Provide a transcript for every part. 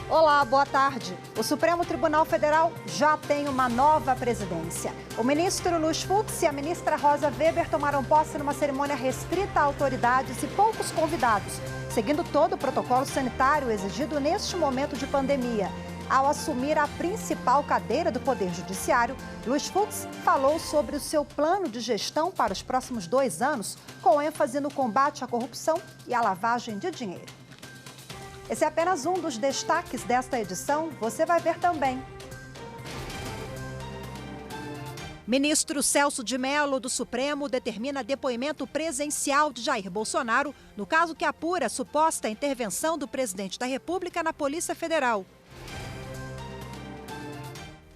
Olá, boa tarde. O Supremo Tribunal Federal já tem uma nova presidência. O ministro Luiz Fux e a ministra Rosa Weber tomaram posse numa cerimônia restrita a autoridades e poucos convidados, seguindo todo o protocolo sanitário exigido neste momento de pandemia. Ao assumir a principal cadeira do Poder Judiciário, Luiz Fux falou sobre o seu plano de gestão para os próximos 2 anos, com ênfase no combate à corrupção e à lavagem de dinheiro. Esse é apenas um dos destaques desta edição, você vai ver também. Ministro Celso de Mello, do Supremo, determina depoimento presencial de Jair Bolsonaro no caso que apura a suposta intervenção do presidente da República na Polícia Federal.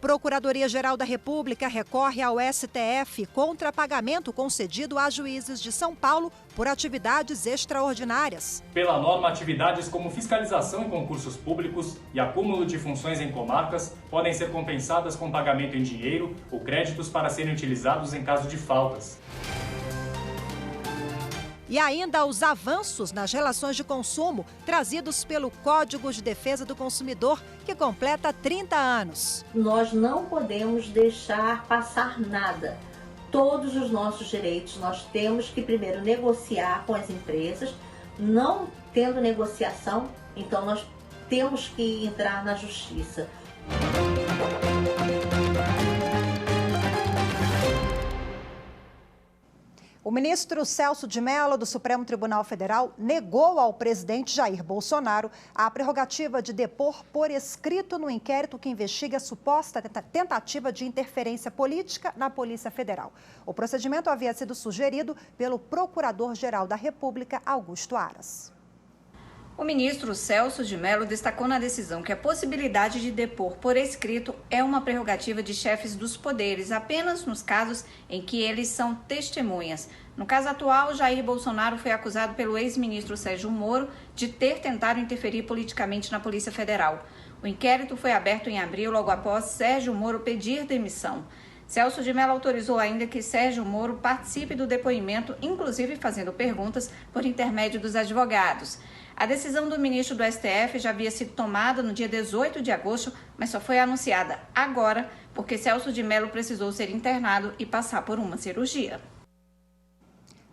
Procuradoria-Geral da República recorre ao STF contra pagamento concedido a juízes de São Paulo por atividades extraordinárias. Pela norma, atividades como fiscalização em concursos públicos e acúmulo de funções em comarcas podem ser compensadas com pagamento em dinheiro ou créditos para serem utilizados em caso de faltas. E ainda os avanços nas relações de consumo trazidos pelo Código de Defesa do Consumidor, que completa 30 anos. Nós não podemos deixar passar nada. Todos os nossos direitos nós temos que primeiro negociar com as empresas. Não tendo negociação, então nós temos que entrar na justiça. O ministro Celso de Mello, do Supremo Tribunal Federal, negou ao presidente Jair Bolsonaro a prerrogativa de depor por escrito no inquérito que investiga a suposta tentativa de interferência política na Polícia Federal. O procedimento havia sido sugerido pelo Procurador-Geral da República, Augusto Aras. O ministro Celso de Mello destacou na decisão que a possibilidade de depor por escrito é uma prerrogativa de chefes dos poderes, apenas nos casos em que eles são testemunhas. No caso atual, Jair Bolsonaro foi acusado pelo ex-ministro Sérgio Moro de ter tentado interferir politicamente na Polícia Federal. O inquérito foi aberto em abril, logo após Sérgio Moro pedir demissão. Celso de Mello autorizou ainda que Sérgio Moro participe do depoimento, inclusive fazendo perguntas por intermédio dos advogados. A decisão do ministro do STF já havia sido tomada no dia 18 de agosto, mas só foi anunciada agora porque Celso de Mello precisou ser internado e passar por uma cirurgia.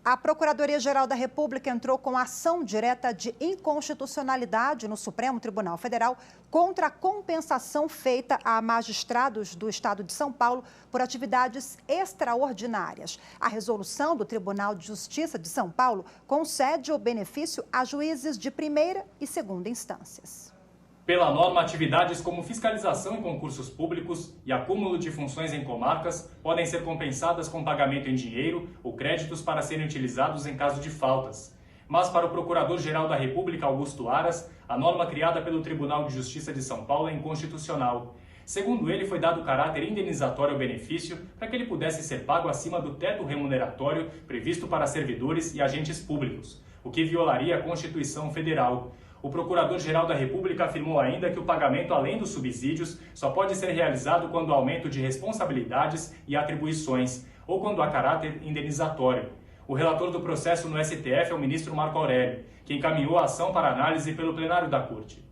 A Procuradoria-Geral da República entrou com ação direta de inconstitucionalidade no Supremo Tribunal Federal contra a compensação feita a magistrados do Estado de São Paulo por atividades extraordinárias. A resolução do Tribunal de Justiça de São Paulo concede o benefício a juízes de primeira e segunda instâncias. Pela norma, atividades como fiscalização em concursos públicos e acúmulo de funções em comarcas podem ser compensadas com pagamento em dinheiro ou créditos para serem utilizados em caso de faltas. Mas para o Procurador-Geral da República, Augusto Aras, a norma criada pelo Tribunal de Justiça de São Paulo é inconstitucional. Segundo ele, foi dado caráter indenizatório ao benefício para que ele pudesse ser pago acima do teto remuneratório previsto para servidores e agentes públicos, o que violaria a Constituição Federal. O Procurador-Geral da República afirmou ainda que o pagamento além dos subsídios só pode ser realizado quando há aumento de responsabilidades e atribuições, ou quando há caráter indenizatório. O relator do processo no STF é o ministro Marco Aurélio, que encaminhou a ação para análise pelo plenário da Corte.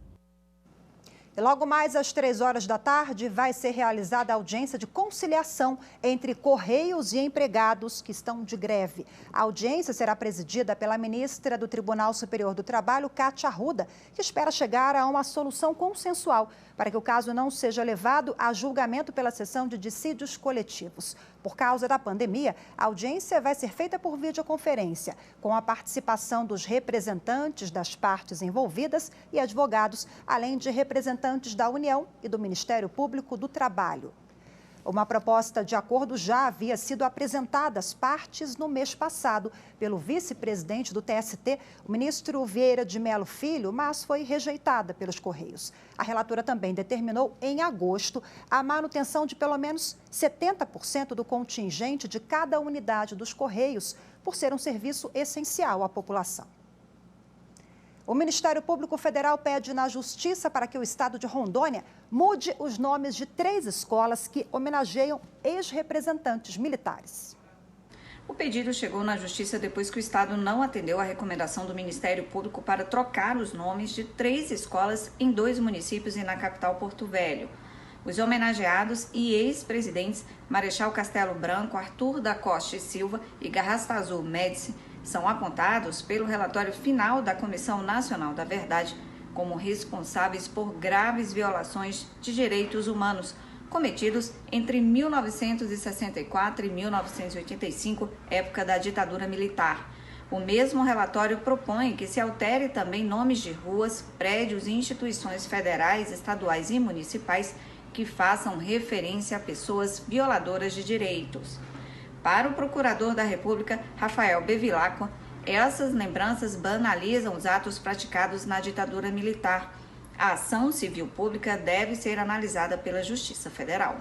E logo mais às 3 horas da tarde vai ser realizada a audiência de conciliação entre Correios e empregados que estão de greve. A audiência será presidida pela ministra do Tribunal Superior do Trabalho, Cátia Arruda, que espera chegar a uma solução consensual para que o caso não seja levado a julgamento pela sessão de dissídios coletivos. Por causa da pandemia, a audiência vai ser feita por videoconferência, com a participação dos representantes das partes envolvidas e advogados, além de representantes da União e do Ministério Público do Trabalho. Uma proposta de acordo já havia sido apresentada às partes no mês passado pelo vice-presidente do TST, o ministro Vieira de Mello Filho, mas foi rejeitada pelos Correios. A relatora também determinou, em agosto, a manutenção de pelo menos 70% do contingente de cada unidade dos Correios, por ser um serviço essencial à população. O Ministério Público Federal pede na Justiça para que o estado de Rondônia mude os nomes de 3 escolas que homenageiam ex-representantes militares. O pedido chegou na Justiça depois que o Estado não atendeu a recomendação do Ministério Público para trocar os nomes de 3 escolas em 2 municípios e na capital Porto Velho. Os homenageados e ex-presidentes Marechal Castelo Branco, Arthur da Costa e Silva e Garrafa Azul Médici são apontados pelo relatório final da Comissão Nacional da Verdade como responsáveis por graves violações de direitos humanos cometidos entre 1964 e 1985, época da ditadura militar. O mesmo relatório propõe que se altere também nomes de ruas, prédios e instituições federais, estaduais e municipais que façam referência a pessoas violadoras de direitos. Para o procurador da República, Rafael Bevilacqua, essas lembranças banalizam os atos praticados na ditadura militar. A ação civil pública deve ser analisada pela Justiça Federal.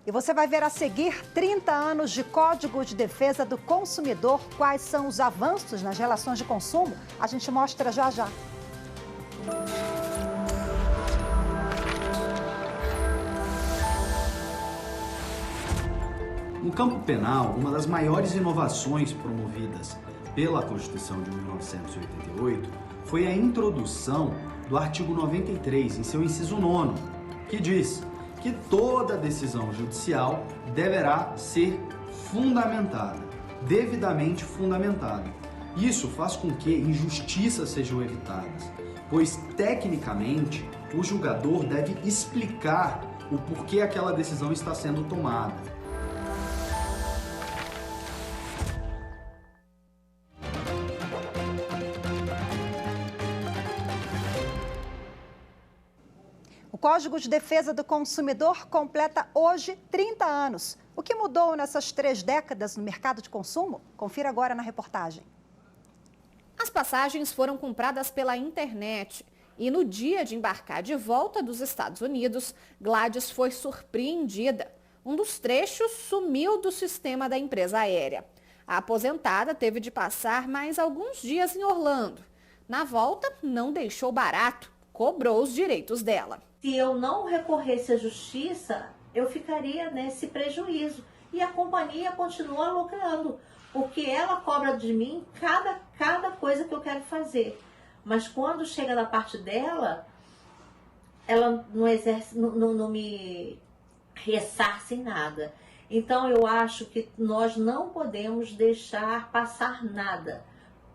E você vai ver a seguir 30 anos de Código de Defesa do Consumidor. Quais são os avanços nas relações de consumo? A gente mostra já já. No campo penal, uma das maiores inovações promovidas pela Constituição de 1988 foi a introdução do artigo 93, em seu inciso 9º, que diz que toda decisão judicial deverá ser fundamentada, devidamente fundamentada. Isso faz com que injustiças sejam evitadas, pois, tecnicamente, o julgador deve explicar o porquê aquela decisão está sendo tomada. O Código de Defesa do Consumidor completa hoje 30 anos. O que mudou nessas 3 décadas no mercado de consumo? Confira agora na reportagem. As passagens foram compradas pela internet e no dia de embarcar de volta dos Estados Unidos, Gladys foi surpreendida. Um dos trechos sumiu do sistema da empresa aérea. A aposentada teve de passar mais alguns dias em Orlando. Na volta, não deixou barato, cobrou os direitos dela. Se eu não recorresse à justiça, eu ficaria nesse prejuízo. E a companhia continua lucrando, porque ela cobra de mim cada coisa que eu quero fazer. Mas quando chega na parte dela, ela não me ressarce em nada. Então eu acho que nós não podemos deixar passar nada.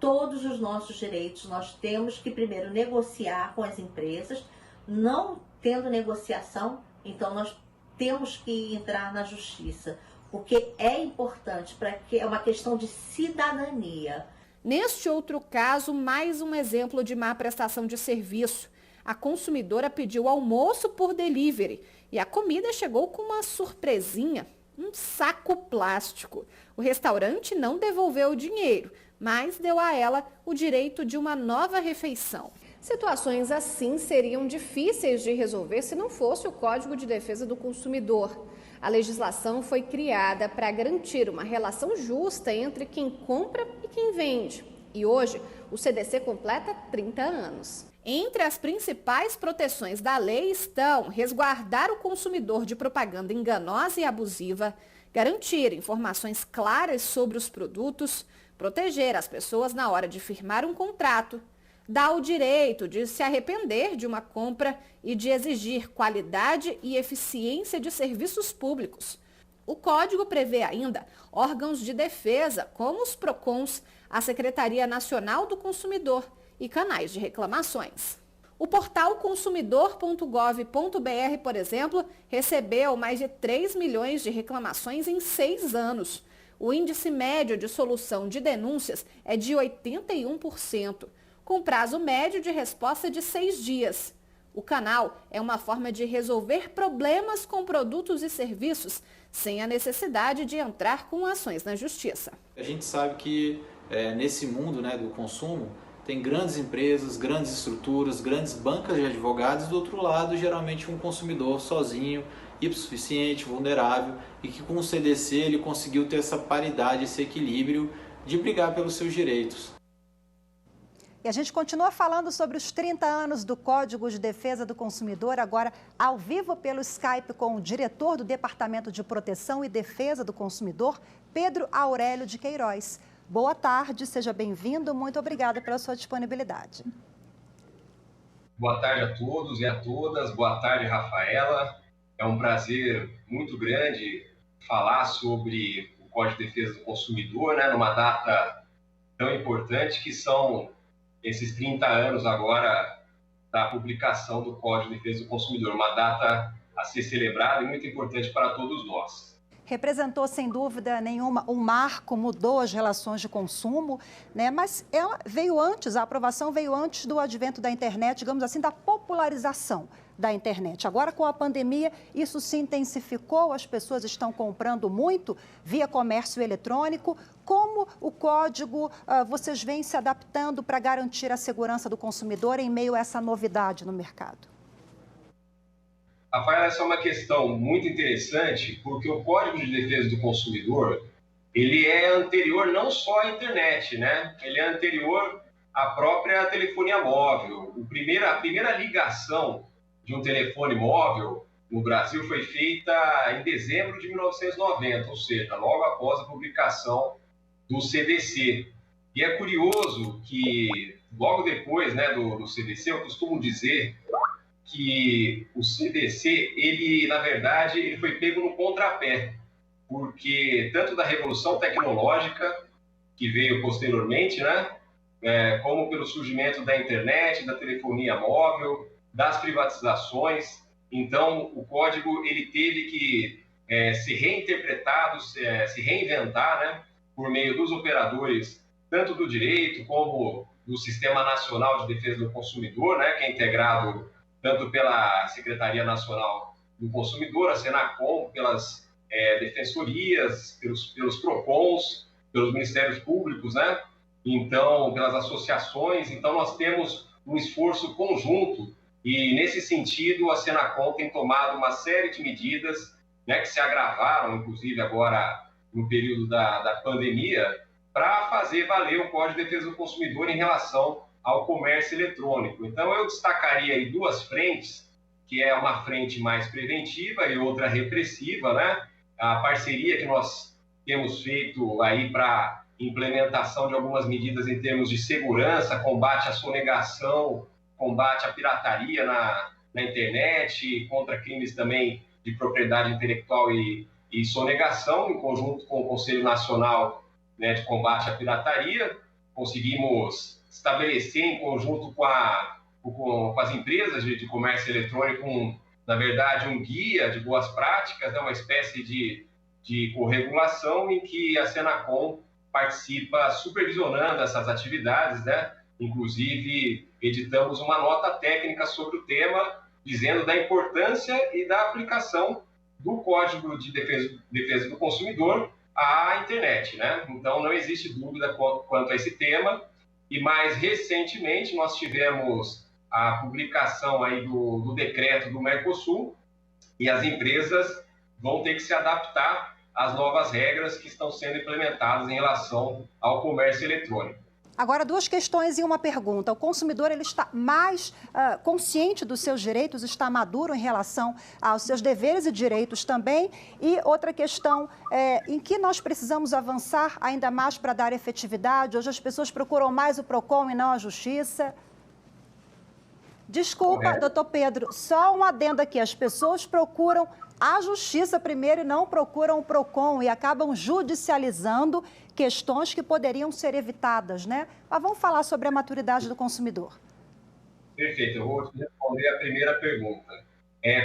Todos os nossos direitos nós temos que primeiro negociar com as empresas. Não tendo negociação, então nós temos que entrar na justiça, porque é importante, é uma questão de cidadania. Neste outro caso, mais um exemplo de má prestação de serviço. A consumidora pediu almoço por delivery e a comida chegou com uma surpresinha, um saco plástico. O restaurante não devolveu o dinheiro, mas deu a ela o direito de uma nova refeição. Situações assim seriam difíceis de resolver se não fosse o Código de Defesa do Consumidor. A legislação foi criada para garantir uma relação justa entre quem compra e quem vende. E hoje, o CDC completa 30 anos. Entre as principais proteções da lei estão resguardar o consumidor de propaganda enganosa e abusiva, garantir informações claras sobre os produtos, proteger as pessoas na hora de firmar um contrato, dá o direito de se arrepender de uma compra e de exigir qualidade e eficiência de serviços públicos. O Código prevê ainda órgãos de defesa, como os PROCONs, a Secretaria Nacional do Consumidor e canais de reclamações. O portal consumidor.gov.br, por exemplo, recebeu mais de 3 milhões de reclamações em 6 anos. O índice médio de solução de denúncias é de 81%. Com prazo médio de resposta de 6 dias. O canal é uma forma de resolver problemas com produtos e serviços sem a necessidade de entrar com ações na justiça. A gente sabe que nesse mundo, do consumo, tem grandes empresas, grandes estruturas, grandes bancas de advogados, do outro lado, geralmente um consumidor sozinho, hipossuficiente, vulnerável, e que com o CDC ele conseguiu ter essa paridade, esse equilíbrio de brigar pelos seus direitos. E a gente continua falando sobre os 30 anos do Código de Defesa do Consumidor, agora ao vivo pelo Skype com o diretor do Departamento de Proteção e Defesa do Consumidor, Pedro Aurélio de Queiroz. Boa tarde, seja bem-vindo, muito obrigada pela sua disponibilidade. Boa tarde a todos e a todas, boa tarde, Rafaela. É um prazer muito grande falar sobre o Código de Defesa do Consumidor, né, numa data tão importante que são esses 30 anos agora da publicação do Código de Defesa do Consumidor, uma data a ser celebrada e muito importante para todos nós. Representou, sem dúvida nenhuma, um marco, mudou as relações de consumo, né? Mas ela veio antes, a aprovação veio antes do advento da internet, digamos assim, da popularização da internet. Agora, com a pandemia, isso se intensificou, as pessoas estão comprando muito via comércio eletrônico. Como o código, vocês vêm se adaptando para garantir a segurança do consumidor em meio a essa novidade no mercado? Rafael, essa é uma questão muito interessante, porque o Código de Defesa do Consumidor, ele é anterior não só à internet, né? Ele é anterior à própria telefonia móvel. A primeira ligação de um telefone móvel no Brasil foi feita em dezembro de 1990, ou seja, logo após a publicação do CDC. E é curioso que, logo depois, né, do CDC, eu costumo dizer que o CDC, ele, na verdade, ele foi pego no contrapé, porque tanto da revolução tecnológica, que veio posteriormente, né, como pelo surgimento da internet, da telefonia móvel, das privatizações. Então, o código ele teve que ser reinterpretado, se reinventar, né, por meio dos operadores, tanto do direito como do Sistema Nacional de Defesa do Consumidor, né, que é integrado tanto pela Secretaria Nacional do Consumidor, a Senacom, pelas defensorias, pelos PROCONs, pelos Ministérios Públicos, né? Então, pelas associações. Então, nós temos um esforço conjunto e, nesse sentido, a Senacom tem tomado uma série de medidas, né, que se agravaram, inclusive, agora no período da pandemia, para fazer valer o Código de Defesa do Consumidor em relação ao comércio eletrônico. Então, eu destacaria aí duas frentes, que é uma frente mais preventiva e outra repressiva, né? A parceria que nós temos feito aí para implementação de algumas medidas em termos de segurança, combate à sonegação, combate à pirataria na internet, contra crimes também de propriedade intelectual e sonegação, em conjunto com o Conselho Nacional, né, de Combate à Pirataria. Conseguimos estabelecer em conjunto com as empresas de comércio eletrônico, na verdade, um guia de boas práticas, né, uma espécie de corregulação em que a Senacom participa supervisionando essas atividades, né? Inclusive, editamos uma nota técnica sobre o tema, dizendo da importância e da aplicação do Código de Defesa do Consumidor à internet, né? Então, não existe dúvida quanto a esse tema. E mais recentemente nós tivemos a publicação aí do decreto do Mercosul e as empresas vão ter que se adaptar às novas regras que estão sendo implementadas em relação ao comércio eletrônico. Agora, duas questões e uma pergunta. O consumidor ele está mais consciente dos seus direitos, está maduro em relação aos seus deveres e direitos também. E outra questão, em que nós precisamos avançar ainda mais para dar efetividade? Hoje as pessoas procuram mais o PROCON e não a Justiça. Desculpa, doutor Pedro, só um adendo aqui. As pessoas procuram a Justiça primeiro e não procuram o PROCON e acabam judicializando questões que poderiam ser evitadas, né? Mas vamos falar sobre a maturidade do consumidor. Perfeito, eu vou responder a primeira pergunta.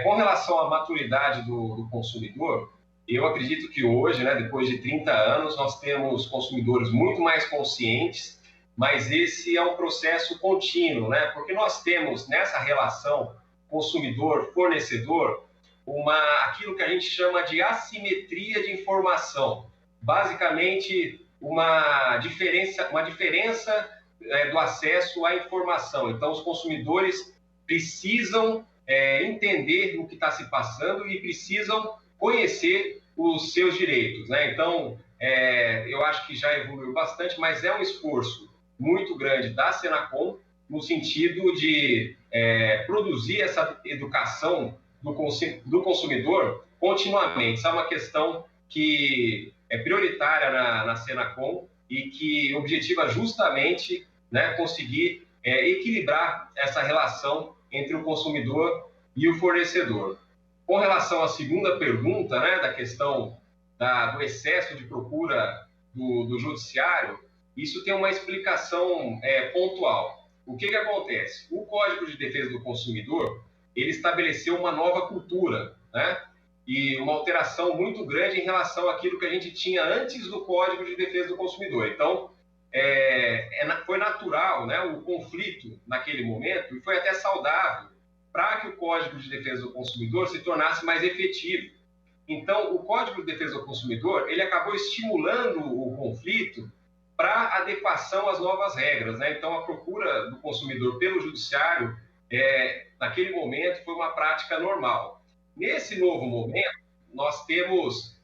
Com relação à maturidade do consumidor, eu acredito que hoje, né, depois de 30 anos, nós temos consumidores muito mais conscientes, mas esse é um processo contínuo, né? Porque nós temos nessa relação consumidor-fornecedor aquilo que a gente chama de assimetria de informação. Basicamente, uma diferença do acesso à informação. Então, os consumidores precisam entender o que está se passando e precisam conhecer os seus direitos, né? Então, eu acho que já evoluiu bastante, mas é um esforço muito grande da Senacom no sentido de produzir essa educação do consumidor continuamente. Isso é uma questão que é prioritária na Senacom e que objetiva justamente, né, conseguir equilibrar essa relação entre o consumidor e o fornecedor. Com relação à segunda pergunta, né, da questão do excesso de procura do judiciário, isso tem uma explicação pontual. O que acontece? O Código de Defesa do Consumidor, ele estabeleceu uma nova cultura, né, e uma alteração muito grande em relação àquilo que a gente tinha antes do Código de Defesa do Consumidor. Então, foi natural, né, o conflito naquele momento, e foi até saudável para que o Código de Defesa do Consumidor se tornasse mais efetivo. Então, o Código de Defesa do Consumidor, ele acabou estimulando o conflito para adequação às novas regras, né? Então, a procura do consumidor pelo judiciário, naquele momento, foi uma prática normal. Nesse novo momento, nós temos,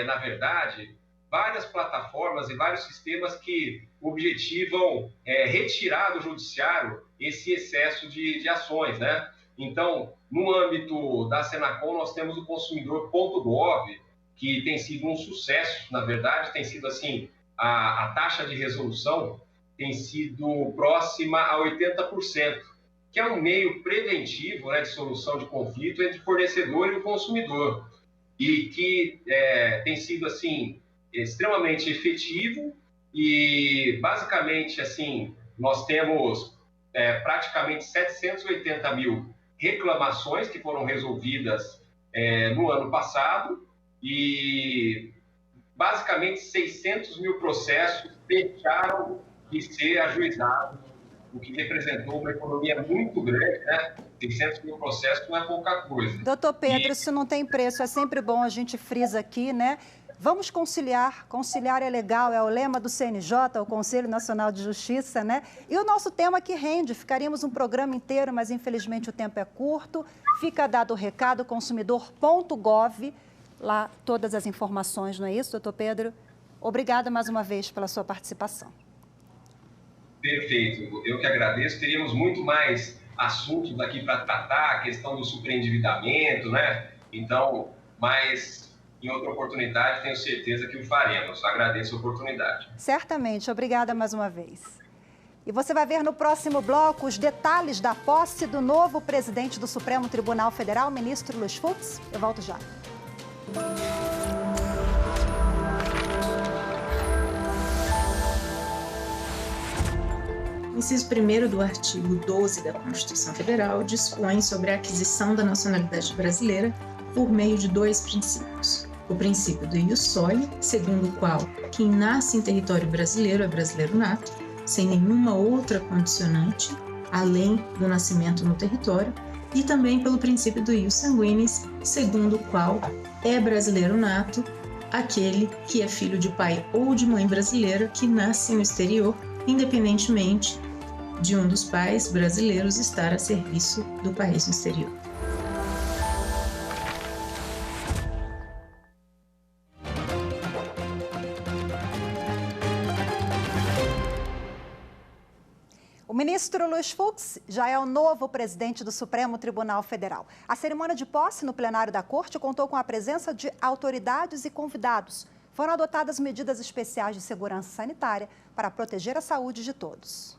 na verdade, várias plataformas e vários sistemas que objetivam retirar do judiciário esse excesso de ações, né? Então, no âmbito da Senacom, nós temos o consumidor.gov, que tem sido um sucesso, na verdade, tem sido assim, a taxa de resolução tem sido próxima a 80%, que é um meio preventivo, né, de solução de conflito entre o fornecedor e o consumidor, e que tem sido assim, extremamente efetivo e, basicamente, assim, nós temos praticamente 780 mil reclamações que foram resolvidas no ano passado e basicamente 600 mil processos deixaram de ser ajuizados, o que representou uma economia muito grande, né? 600 mil processos não é pouca coisa. Doutor Pedro, isso não tem preço, é sempre bom, a gente frisa aqui, né? Vamos conciliar, conciliar é legal, é o lema do CNJ, o Conselho Nacional de Justiça, né? E o nosso tema que rende, ficaríamos um programa inteiro, mas infelizmente o tempo é curto. Fica dado o recado, consumidor.gov, lá todas as informações, não é isso, doutor Pedro? Obrigada mais uma vez pela sua participação. Perfeito, eu que agradeço. Teríamos muito mais assuntos aqui para tratar, a questão do superendividamento, né? Então, mas em outra oportunidade, tenho certeza que o faremos. Agradeço a oportunidade. Certamente. Obrigada mais uma vez. E você vai ver no próximo bloco os detalhes da posse do novo presidente do Supremo Tribunal Federal, ministro Luiz Fux. Eu volto já. O inciso 1º do artigo 12 da Constituição Federal dispõe sobre a aquisição da nacionalidade brasileira por meio de 2 princípios. O princípio do ius soli, segundo o qual quem nasce em território brasileiro é brasileiro nato, sem nenhuma outra condicionante, além do nascimento no território, e também pelo princípio do ius sanguinis, segundo o qual é brasileiro nato aquele que é filho de pai ou de mãe brasileira que nasce no exterior, independentemente de um dos pais brasileiros estar a serviço do país no exterior. O ministro Luiz Fux já é o novo presidente do Supremo Tribunal Federal. A cerimônia de posse no plenário da Corte contou com a presença de autoridades e convidados. Foram adotadas medidas especiais de segurança sanitária para proteger a saúde de todos.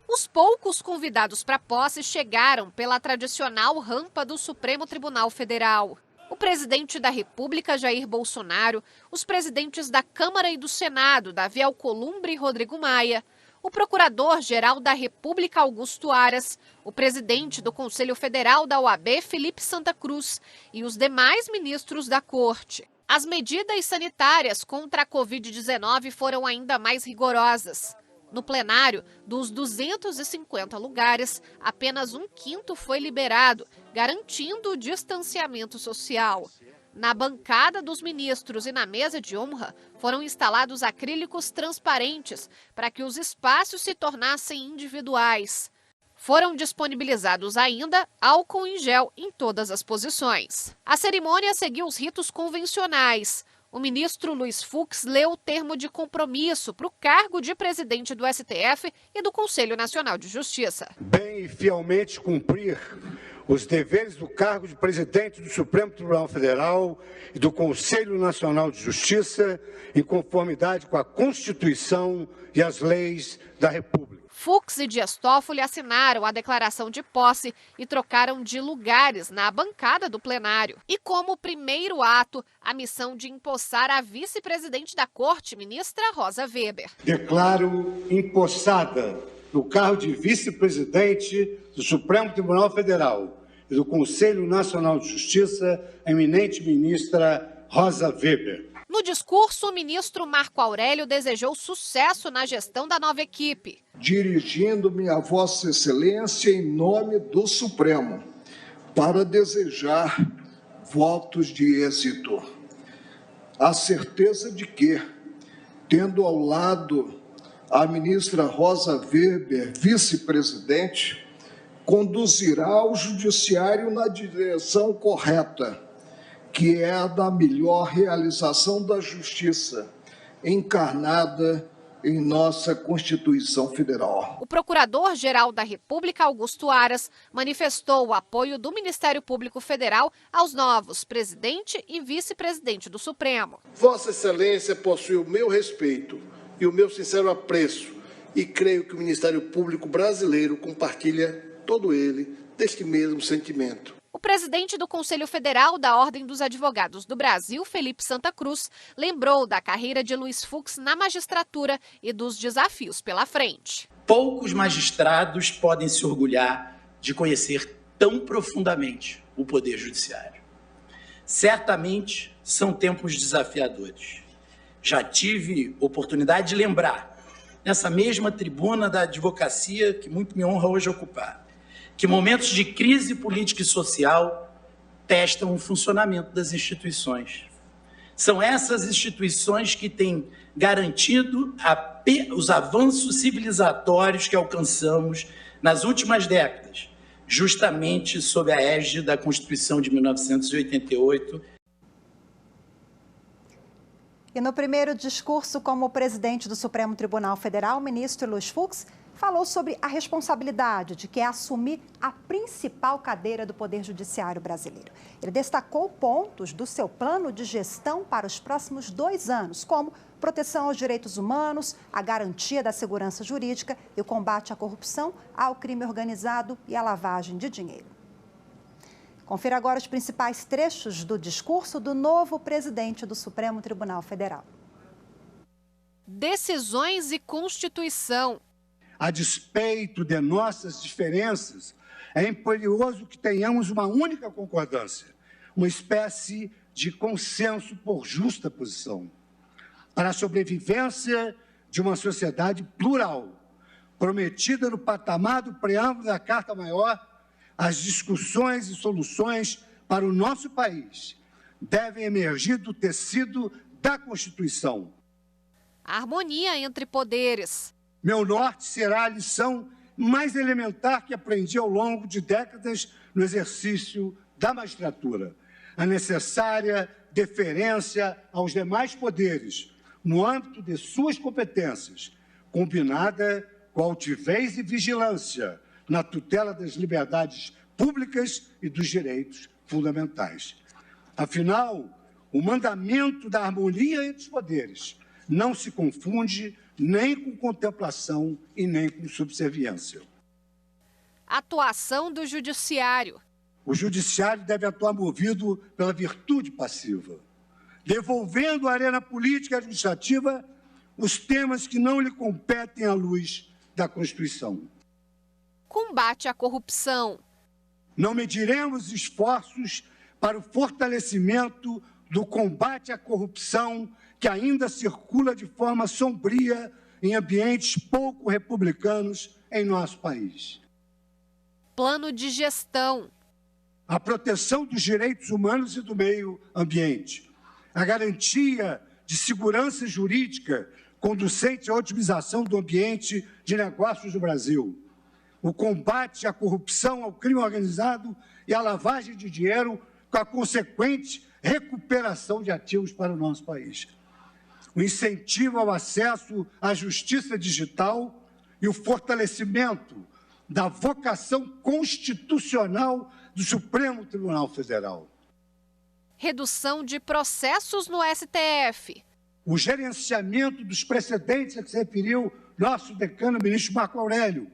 Os poucos convidados para a posse chegaram pela tradicional rampa do Supremo Tribunal Federal. O presidente da República, Jair Bolsonaro, os presidentes da Câmara e do Senado, Davi Alcolumbre e Rodrigo Maia, o Procurador-Geral da República, Augusto Aras, o presidente do Conselho Federal da OAB, Felipe Santa Cruz, e os demais ministros da Corte. As medidas sanitárias contra a Covid-19 foram ainda mais rigorosas. No plenário, dos 250 lugares, apenas 1/5 foi liberado, garantindo o distanciamento social. Na bancada dos ministros e na mesa de honra, foram instalados acrílicos transparentes para que os espaços se tornassem individuais. Foram disponibilizados ainda álcool em gel em todas as posições. A cerimônia seguiu os ritos convencionais. O ministro Luiz Fux leu o termo de compromisso para o cargo de presidente do STF e do Conselho Nacional de Justiça. Bem e fielmente cumprir os deveres do cargo de presidente do Supremo Tribunal Federal e do Conselho Nacional de Justiça, em conformidade com a Constituição e as leis da República. Fux e Dias Toffoli assinaram a declaração de posse e trocaram de lugares na bancada do plenário. E como primeiro ato, a missão de empossar a vice-presidente da Corte, ministra Rosa Weber. Declaro empossada no cargo de vice-presidente do Supremo Tribunal Federal e do Conselho Nacional de Justiça, a eminente ministra Rosa Weber. No discurso, o ministro Marco Aurélio desejou sucesso na gestão da nova equipe. Dirigindo-me a Vossa Excelência em nome do Supremo, para desejar votos de êxito. A certeza de que, tendo ao lado a ministra Rosa Weber, vice-presidente, conduzirá o judiciário na direção correta, que é a da melhor realização da justiça, encarnada em nossa Constituição Federal. O Procurador-Geral da República, Augusto Aras, manifestou o apoio do Ministério Público Federal aos novos presidente e vice-presidente do Supremo. Vossa Excelência possui o meu respeito e o meu sincero apreço, e creio que o Ministério Público brasileiro compartilha todo ele deste mesmo sentimento. O presidente do Conselho Federal da Ordem dos Advogados do Brasil, Felipe Santa Cruz, lembrou da carreira de Luiz Fux na magistratura e dos desafios pela frente. Poucos magistrados podem se orgulhar de conhecer tão profundamente o Poder Judiciário. Certamente são tempos desafiadores. Já tive oportunidade de lembrar, nessa mesma tribuna da advocacia, que muito me honra hoje ocupar, que momentos de crise política e social testam o funcionamento das instituições. São essas instituições que têm garantido os avanços civilizatórios que alcançamos nas últimas décadas, justamente sob a égide da Constituição de 1988. E no primeiro discurso como presidente do Supremo Tribunal Federal, o ministro Luiz Fux falou sobre a responsabilidade de que é assumir a principal cadeira do Poder Judiciário brasileiro. Ele destacou pontos do seu plano de gestão para os próximos 2 anos, como proteção aos direitos humanos, a garantia da segurança jurídica e o combate à corrupção, ao crime organizado e à lavagem de dinheiro. Confira agora os principais trechos do discurso do novo presidente do Supremo Tribunal Federal. Decisões e Constituição. A despeito de nossas diferenças, é imperioso que tenhamos uma única concordância, uma espécie de consenso por justa posição, para a sobrevivência de uma sociedade plural, prometida no patamar do preâmbulo da Carta Maior. As discussões e soluções para o nosso país devem emergir do tecido da Constituição. A harmonia entre poderes. Meu norte será a lição mais elementar que aprendi ao longo de décadas no exercício da magistratura. A necessária deferência aos demais poderes, no âmbito de suas competências, combinada com altivez e vigilância na tutela das liberdades públicas e dos direitos fundamentais. Afinal, o mandamento da harmonia entre os poderes não se confunde nem com contemplação e nem com subserviência. Atuação do Judiciário. O Judiciário deve atuar movido pela virtude passiva, devolvendo à arena política e administrativa os temas que não lhe competem à luz da Constituição. Combate à corrupção. Não mediremos esforços para o fortalecimento do combate à corrupção que ainda circula de forma sombria em ambientes pouco republicanos em nosso país. Plano de gestão. A proteção dos direitos humanos e do meio ambiente. A garantia de segurança jurídica conducente à otimização do ambiente de negócios do Brasil. O combate à corrupção, ao crime organizado e à lavagem de dinheiro, com a consequente recuperação de ativos para o nosso país. O incentivo ao acesso à justiça digital e o fortalecimento da vocação constitucional do Supremo Tribunal Federal. Redução de processos no STF. O gerenciamento dos precedentes a que se referiu nosso decano, ministro Marco Aurélio.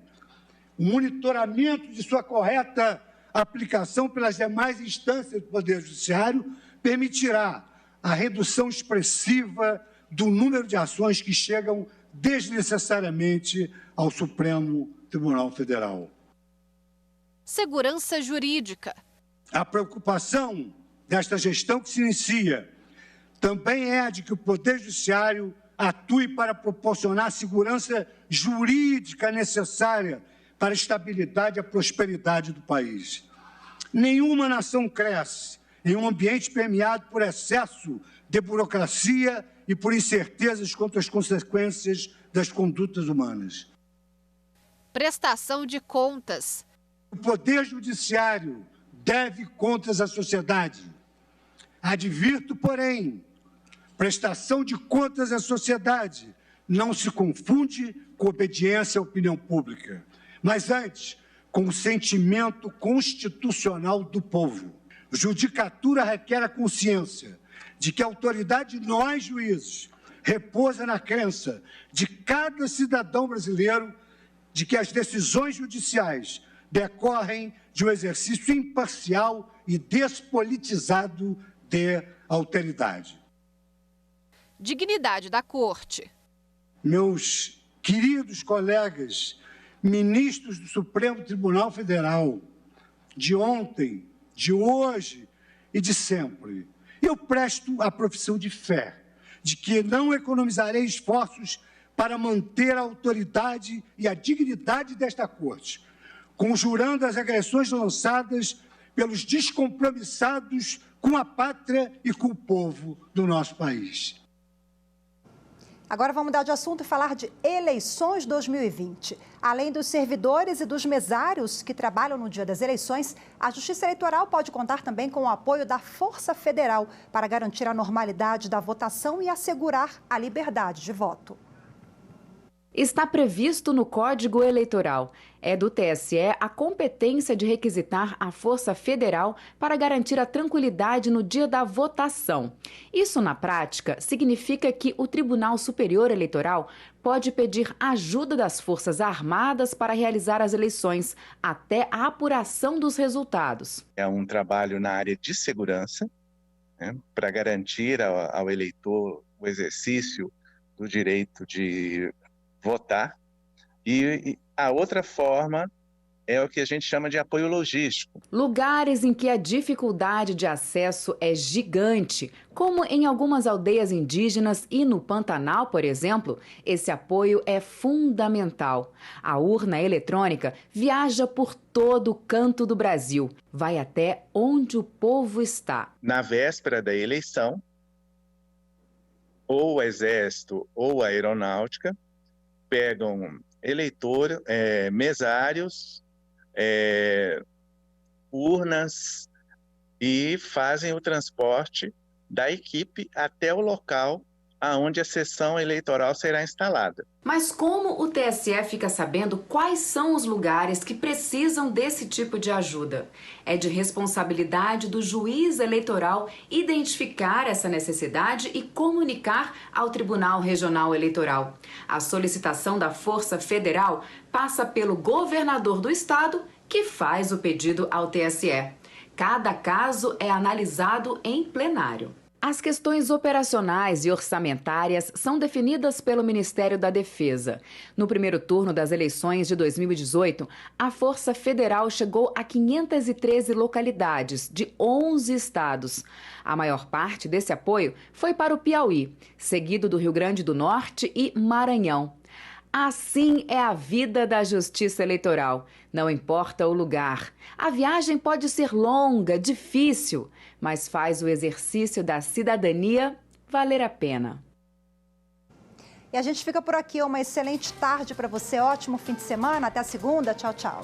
O monitoramento de sua correta aplicação pelas demais instâncias do Poder Judiciário permitirá a redução expressiva do número de ações que chegam desnecessariamente ao Supremo Tribunal Federal. Segurança jurídica. A preocupação desta gestão que se inicia também é a de que o Poder Judiciário atue para proporcionar a segurança jurídica necessária para a estabilidade e a prosperidade do país. Nenhuma nação cresce em um ambiente permeado por excesso de burocracia e por incertezas quanto às consequências das condutas humanas. Prestação de contas. O Poder Judiciário deve contas à sociedade. Advirto, porém, prestação de contas à sociedade não se confunde com obediência à opinião pública, mas antes com o sentimento constitucional do povo. Judicatura requer a consciência de que a autoridade de nós, juízes, repousa na crença de cada cidadão brasileiro de que as decisões judiciais decorrem de um exercício imparcial e despolitizado de autoridade. Dignidade da Corte. Meus queridos colegas, ministros do Supremo Tribunal Federal, de ontem, de hoje e de sempre, eu presto a profissão de fé de que não economizarei esforços para manter a autoridade e a dignidade desta Corte, conjurando as agressões lançadas pelos descompromissados com a pátria e com o povo do nosso país. Agora vamos mudar de assunto e falar de eleições 2020. Além dos servidores e dos mesários que trabalham no dia das eleições, a Justiça Eleitoral pode contar também com o apoio da Força Federal para garantir a normalidade da votação e assegurar a liberdade de voto. Está previsto no Código Eleitoral. É do TSE a competência de requisitar a Força Federal para garantir a tranquilidade no dia da votação. Isso, na prática, significa que o Tribunal Superior Eleitoral pode pedir ajuda das Forças Armadas para realizar as eleições, até a apuração dos resultados. É um trabalho na área de segurança, né, para garantir ao eleitor o exercício do direito de votar, e a outra forma é o que a gente chama de apoio logístico. Lugares em que a dificuldade de acesso é gigante, como em algumas aldeias indígenas e no Pantanal, por exemplo, esse apoio é fundamental. A urna eletrônica viaja por todo o canto do Brasil, vai até onde o povo está. Na véspera da eleição, ou o Exército ou a Aeronáutica pegam mesários, urnas e fazem o transporte da equipe até o local aonde a sessão eleitoral será instalada. Mas como o TSE fica sabendo quais são os lugares que precisam desse tipo de ajuda? É de responsabilidade do juiz eleitoral identificar essa necessidade e comunicar ao Tribunal Regional Eleitoral. A solicitação da Força Federal passa pelo governador do estado, que faz o pedido ao TSE. Cada caso é analisado em plenário. As questões operacionais e orçamentárias são definidas pelo Ministério da Defesa. No primeiro turno das eleições de 2018, a Força Federal chegou a 513 localidades de 11 estados. A maior parte desse apoio foi para o Piauí, seguido do Rio Grande do Norte e Maranhão. Assim é a vida da Justiça Eleitoral. Não importa o lugar. A viagem pode ser longa, difícil, mas faz o exercício da cidadania valer a pena. E a gente fica por aqui. Uma excelente tarde para você. Ótimo fim de semana. Até a segunda. Tchau, tchau.